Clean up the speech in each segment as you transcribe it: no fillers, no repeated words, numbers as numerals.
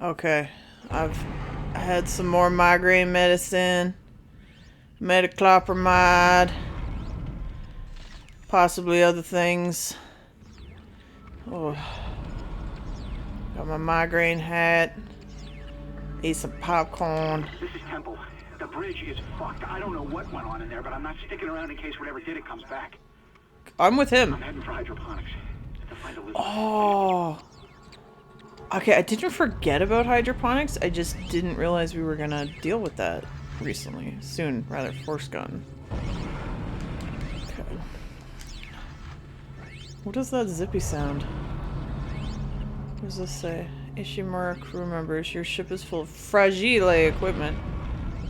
Okay. I've had some more migraine medicine. Metoclopramide. Possibly other things. Oh. Got my migraine hat. Ate some popcorn. This is Temple. The bridge is fucked. I don't know what went on in there, but I'm not sticking around in case whatever did it comes back. I'm with him. I'm heading for hydroponics. To find a Oh. Okay, I didn't forget about hydroponics. I just didn't realize we were gonna deal with that recently. Soon, rather. Forsgone. Okay. What does that zippy sound? What does this say? Ishimura crew members, your ship is full of fragile equipment.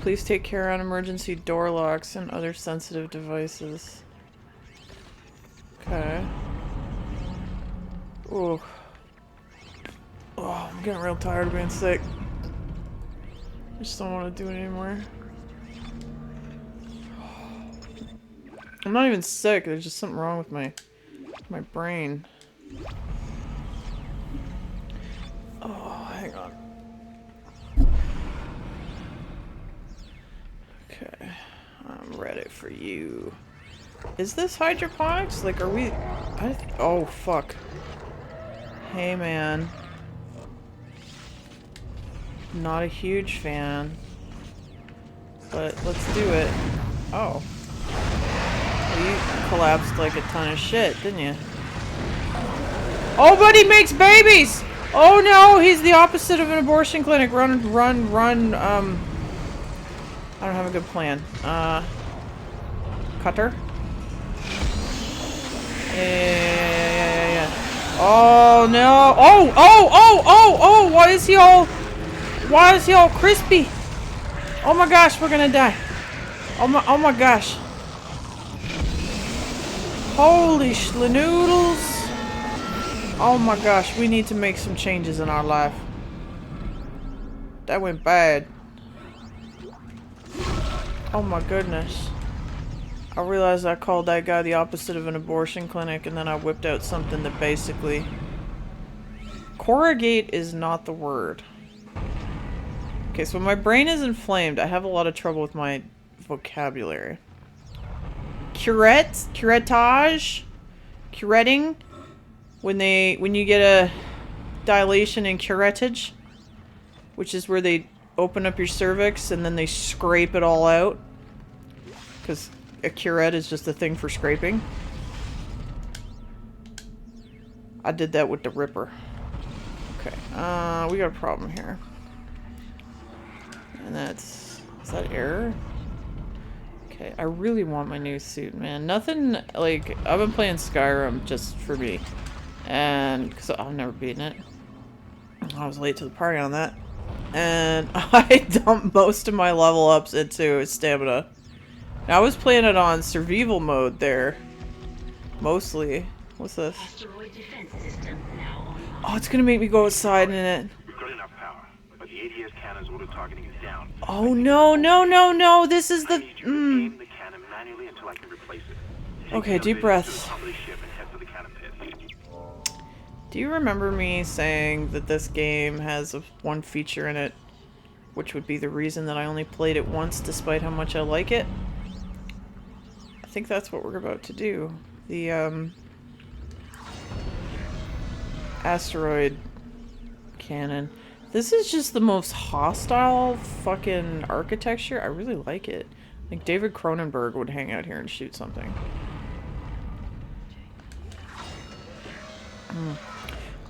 Please take care on emergency door locks and other sensitive devices. Okay. Ooh. Oh, I'm getting real tired of being sick. I just don't want to do it anymore. I'm not even sick, there's just something wrong with my brain. Oh, hang on. Okay. I'm ready for you. Is this hydroponics? Like, are we... oh, fuck. Hey, man. Not a huge fan. But let's do it. Oh. Well, you collapsed like a ton of shit, didn't you? Oh, but he makes babies! Oh no, he's the opposite of an abortion clinic. Run, run, run. I don't have a good plan. Cutter? Yeah. Oh no. Oh, why is he all crispy? Oh my gosh, we're gonna die. Oh my gosh. Holy schnoodles. Oh my gosh, we need to make some changes in our life. That went bad. Oh my goodness. I realized I called that guy the opposite of an abortion clinic, and then I whipped out something that basically... Corrugate is not the word. Okay, so my brain is inflamed. I have a lot of trouble with my vocabulary. Curettage? Curetting? When you get a dilation in curettage, which is where they open up your cervix and then they scrape it all out. Because a curette is just a thing for scraping. I did that with the Ripper. Okay, we got a problem here. And that's... is that error? Okay, I really want my new suit, man. Nothing, like, I've been playing Skyrim just for me. And, because I've never beaten it. I was late to the party on that. And I dumped most of my level ups into stamina. Now, I was playing it on survival mode there. Mostly. What's this? Oh, it's gonna make me go outside in it. We've got enough power, but the ADS cannon's auto targeting is down. Oh no, this is the... Aim the cannon manually until I can replace it. Okay, deep breaths. Do you remember me saying that this game has one feature in it, which would be the reason that I only played it once despite how much I like it? I think that's what we're about to do. The, asteroid cannon. This is just the most hostile fucking architecture. I really like it. Like David Cronenberg would hang out here and shoot something.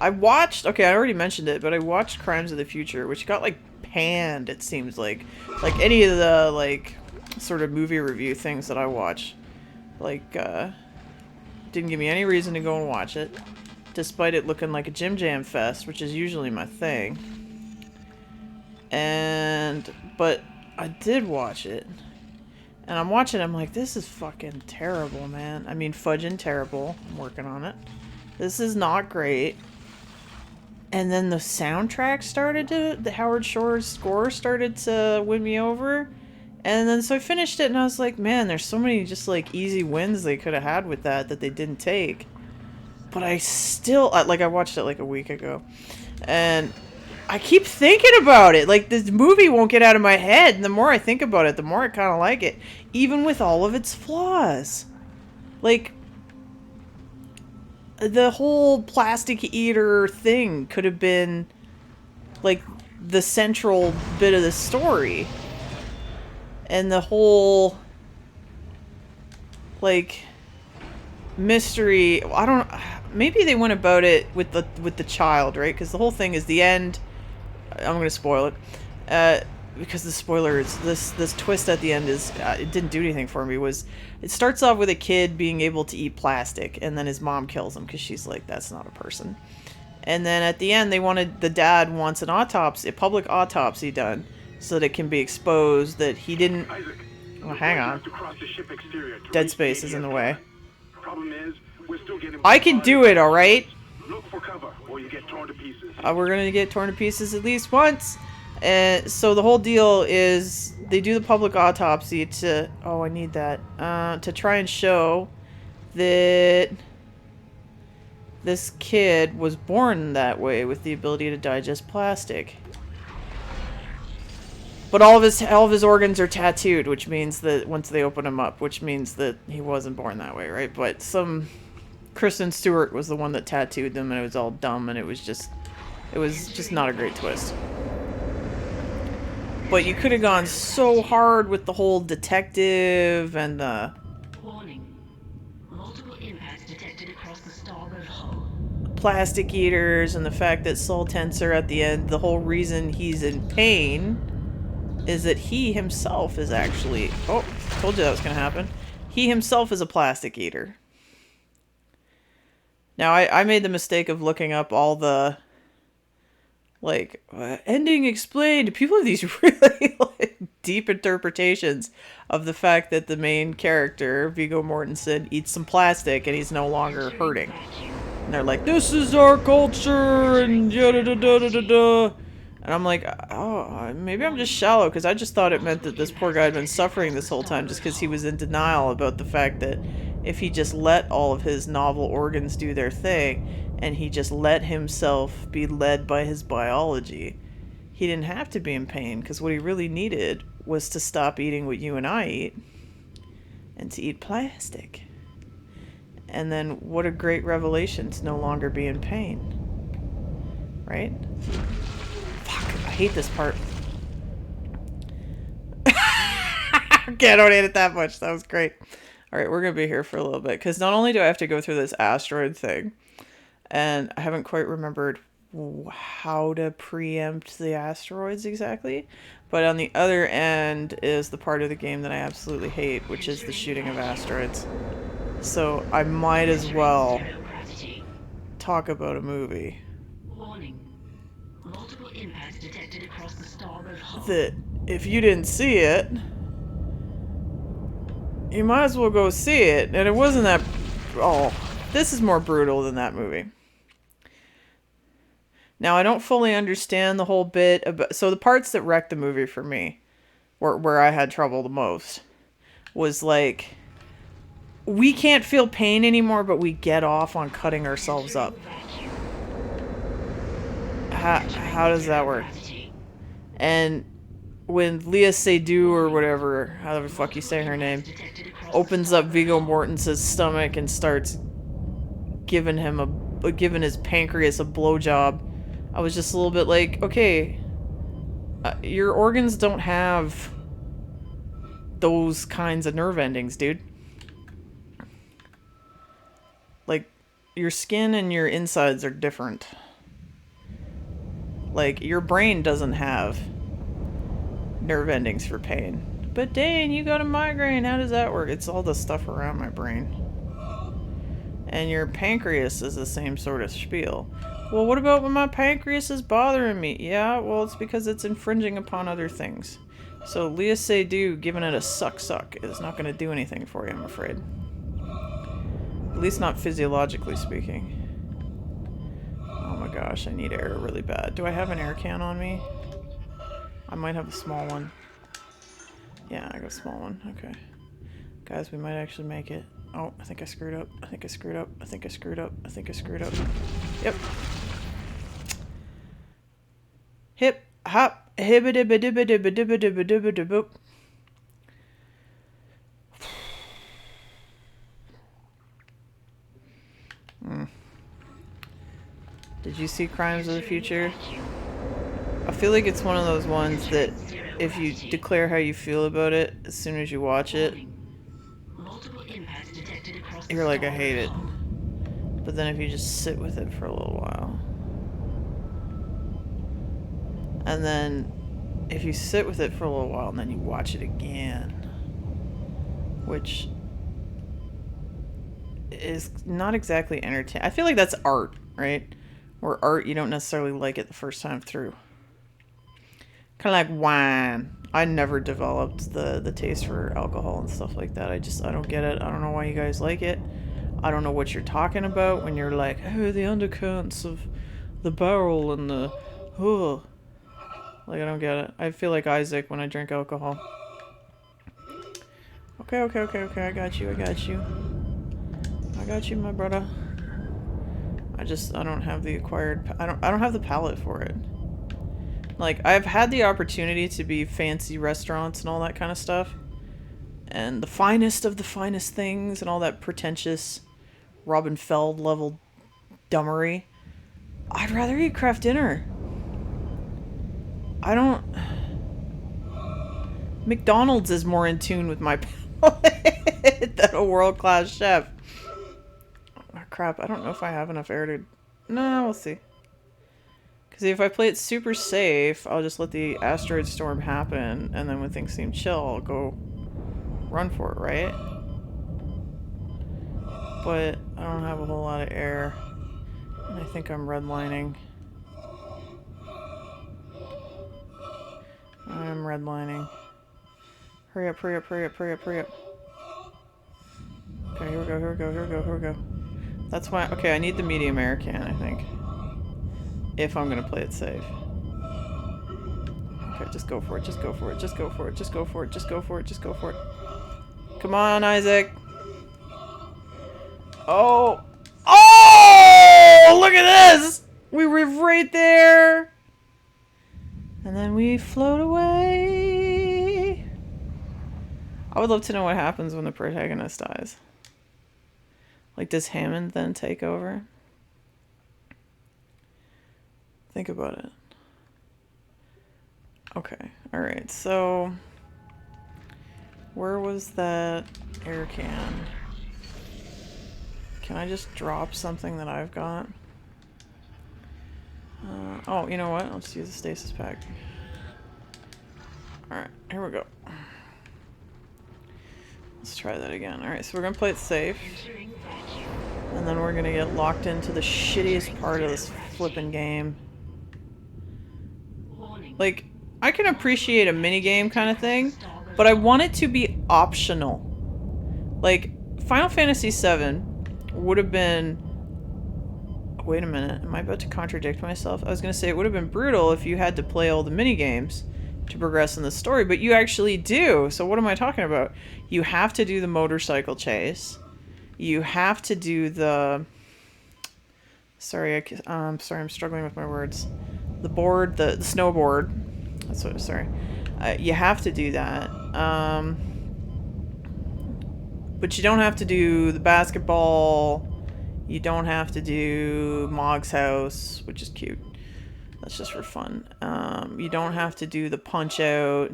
I watched, okay, I already mentioned it, but I watched Crimes of the Future, which got, like, panned, it seems like. Like, any of the, like, sort of movie review things that I watch. Like, didn't give me any reason to go and watch it. Despite it looking like a Jim Jam fest, which is usually my thing. But I did watch it. And I'm watching it, I'm like, this is fucking terrible, man. I mean, fudging terrible. I'm working on it. This is not great. And then the soundtrack started to, the Howard Shore's score started to win me over. And then so I finished it and I was like, man, there's so many just like easy wins they could have had with that they didn't take. But I still, like I watched it like a week ago. And I keep thinking about it. Like, this movie won't get out of my head. And the more I think about it, the more I kind of like it. Even with all of its flaws. Like, the whole plastic eater thing could have been, like, the central bit of the story. And the whole, like, mystery. I don't. Maybe they went about it with the child, right? Because the whole thing is the end. I'm gonna spoil it, because the spoiler is this twist at the end is it didn't do anything for me. It starts off with a kid being able to eat plastic, and then his mom kills him because she's like, that's not a person. And then at the end, the dad wants an autopsy, a public autopsy done, so that it can be exposed that he didn't. Isaac, Well, hang on. to cross the ship exterior to Dead reach space the is in the ADS way. line. Problem is, we're still getting I can do it, all right. Look for cover, or you get torn to pieces. We're gonna get torn to pieces at least once. And so the whole deal is they do the public autopsy to... Oh, I need that. To try and show that this kid was born that way with the ability to digest plastic. But all of his organs are tattooed, which means that once they open him up, which means that he wasn't born that way, right? But Kristen Stewart was the one that tattooed them, and it was all dumb, and it was just not a great twist. But you could have gone so hard with the whole detective and the... Warning. Multiple impacts detected across the starboard hull. plastic eaters and the fact that Soul Tensor at the end, the whole reason he's in pain is that he himself is actually... Oh, told you that was going to happen. He himself is a plastic eater. Now, I made the mistake of looking up all the... like, ending explained. People have these really like, deep interpretations of the fact that the main character, Viggo Mortensen, eats some plastic and he's no longer hurting. And they're like, this is our culture, and da-da-da-da-da-da. And I'm like, oh, maybe I'm just shallow, because I just thought it meant that this poor guy had been suffering this whole time just because he was in denial about the fact that if he just let all of his novel organs do their thing, and he just let himself be led by his biology, he didn't have to be in pain, because what he really needed was to stop eating what you and I eat, and to eat plastic. And then what a great revelation to no longer be in pain. Right? Fuck, I hate this part. Okay, I don't hate it that much. That was great. Alright, we're going to be here for a little bit. Because not only do I have to go through this asteroid thing, and I haven't quite remembered how to preempt the asteroids exactly, but on the other end is the part of the game that I absolutely hate, which is the shooting of asteroids. So I might as well talk about a movie. Warning. Multiple impacts detected across the starboard hull. That if you didn't see it, you might as well go see it. And it wasn't that... Oh, this is more brutal than that movie. Now, I don't fully understand the whole bit about... So the parts that wrecked the movie for me, where I had trouble the most, was like... We can't feel pain anymore, but we get off on cutting ourselves up. How does that work? And when Leah Seydoux or whatever, however the fuck you say her name, opens up Viggo Mortensen's stomach and starts giving his pancreas a blowjob, I was just a little bit like, okay, your organs don't have those kinds of nerve endings, dude. Like, your skin and your insides are different. Like, your brain doesn't have nerve endings for pain. But Dane, you got a migraine. How does that work? It's all the stuff around my brain. And your pancreas is the same sort of spiel. Well, what about when my pancreas is bothering me? Yeah, well, it's because it's infringing upon other things. So Leah Seydoux giving it a suck is not going to do anything for you, I'm afraid. At least not physiologically speaking. Oh my gosh, I need air really bad. Do I have an air can on me? I might have a small one. Yeah, I got a small one. Okay. Guys, we might actually make it. Oh, I think I screwed up. I think I screwed up. I think I screwed up. I think I screwed up. Yep. Hip hop hibbidi-bidi-bidi-bidi-bidi-bidi-boop. Did you see Crimes of the Future? I feel like it's one of those ones that if you declare how you feel about it as soon as you watch it, you're like, I hate it. But then if you just sit with it for a little while, and then if you sit with it for a little while and then you watch it again, which is not exactly entertaining. I feel like that's art, right? Where art, you don't necessarily like it the first time through. Kind of like wine. I never developed the taste for alcohol and stuff like that. I don't get it. I don't know why you guys like it. I don't know what you're talking about when you're like, oh, the undercurrents of the barrel and the, oh. Like, I don't get it. I feel like Isaac when I drink alcohol. Okay, I got you, I got you. I got you, my brother. I don't have the acquired, I don't have the palate for it. Like, I've had the opportunity to be fancy restaurants and all that kind of stuff. And the finest of the finest things and all that pretentious Robin Feld level dumbery. I'd rather eat craft dinner. McDonald's is more in tune with my palate than a world-class chef. Oh, crap, I don't know if I have enough air to... No, we'll see. Because if I play it super safe, I'll just let the asteroid storm happen, and then when things seem chill, I'll go run for it, right? But I don't have a whole lot of air, and I think I'm redlining. I'm redlining. Hurry up, hurry up, hurry up, hurry up, hurry up. Okay, here we go, here we go, here we go, here we go. That's why... Okay, I need the medium air can, I think. If I'm gonna play it safe. Okay, just go for it, just go for it, just go for it, just go for it, just go for it, just go for it. Come on, Isaac. Oh! Oh! Look at this! We were right there! And then we float away. I would love to know what happens when the protagonist dies. Like, does Hammond then take over? Think about it. Okay, alright, so... Where was that air can? Can I just drop something that I've got? Oh, you know what? I'll just use the stasis pack. Alright, here we go. Let's try that again. Alright, so we're gonna play it safe. And then we're gonna get locked into the shittiest part of this flippin' game. Like, I can appreciate a minigame kind of thing, but I want it to be optional. Like, Final Fantasy VII would have been... Wait a minute, am I about to contradict myself? I was gonna say it would have been brutal if you had to play all the minigames to progress in the story, but you actually do. So what am I talking about? You have to do the motorcycle chase. You have to do the... Sorry, I'm struggling with my words. The board, the snowboard. That's what, sorry. You have to do that. But you don't have to do the basketball. You don't have to do Mog's house, which is cute. That's just for fun. You don't have to do the punch out.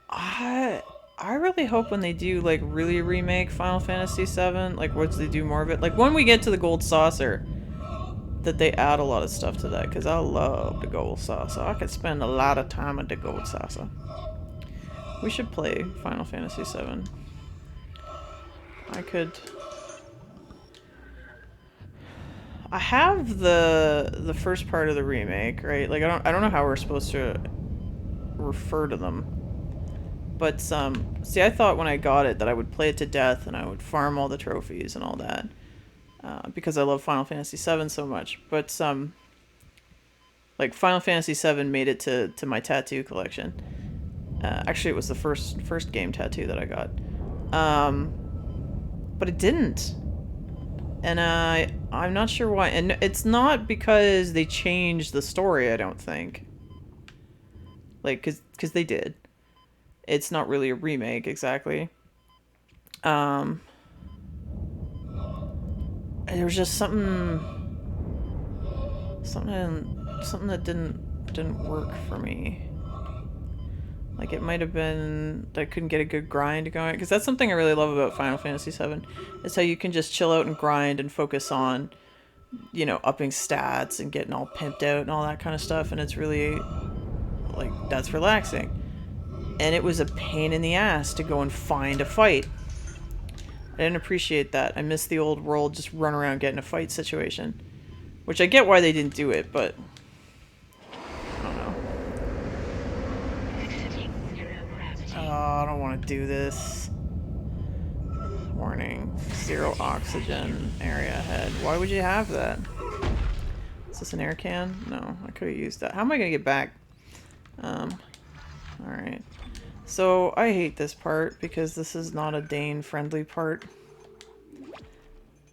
I really hope when they do, like, really remake Final Fantasy VII, like, once they do more of it, like, when we get to the Gold Saucer, that they add a lot of stuff to that, because I love the Gold Saucer. I could spend a lot of time at the Gold Saucer. We should play Final Fantasy VII. I have the first part of the remake, right? Like, I don't know how we're supposed to refer to them. But, see, I thought when I got it that I would play it to death and I would farm all the trophies and all that. Because I love Final Fantasy VII so much. But, like, Final Fantasy VII made it to my tattoo collection. Actually, it was the first game tattoo that I got. But it didn't. And I'm not sure why. And it's not because they changed the story, I don't think. Like, cause they did. It's not really a remake, exactly. There was just something that didn't work for me. Like, it might have been that I couldn't get a good grind going. Because that's something I really love about Final Fantasy VII. Is how you can just chill out and grind and focus on, you know, upping stats and getting all pimped out and all that kind of stuff. And it's really, like, that's relaxing. And it was a pain in the ass to go and find a fight. I didn't appreciate that. I missed the old world just run around getting a fight situation. Which I get why they didn't do it, but I don't know. Oh, I don't want to do this. Warning. 0 oxygen area ahead. Why would you have that? Is this an air can? No, I could have used that. How am I going to get back? Alright. So, I hate this part because this is not a Dane friendly part.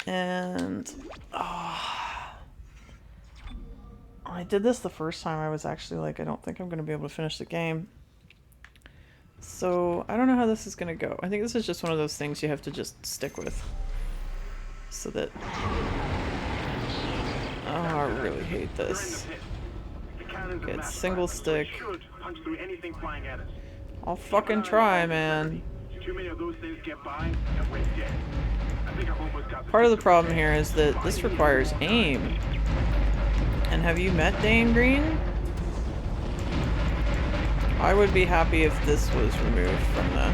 And... I did this the first time. I was actually like, I don't think I'm going to be able to finish the game. So, I don't know how this is going to go. I think this is just one of those things you have to just stick with. So that... Oh, I really hate this. Get single stick. I'll fucking try, man. Part of the problem here is that this requires aim. And have you met Dane Green? I would be happy if this was removed from the...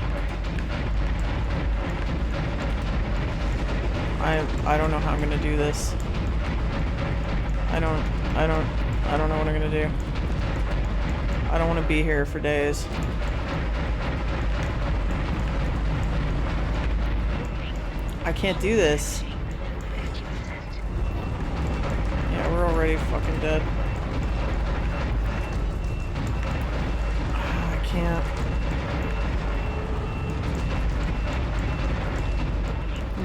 I don't know how I'm gonna do this. I don't know what I'm gonna do. I don't want to be here for days. I can't do this. Yeah, we're already fucking dead. I can't.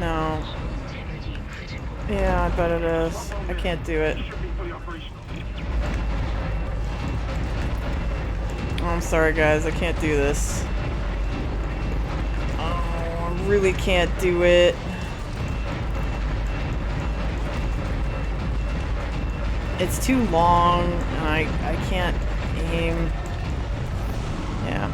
No. Yeah, I bet it is. I can't do it. Oh, I'm sorry guys, I can't do this. Oh, I really can't do it. It's too long, and I can't aim. Yeah.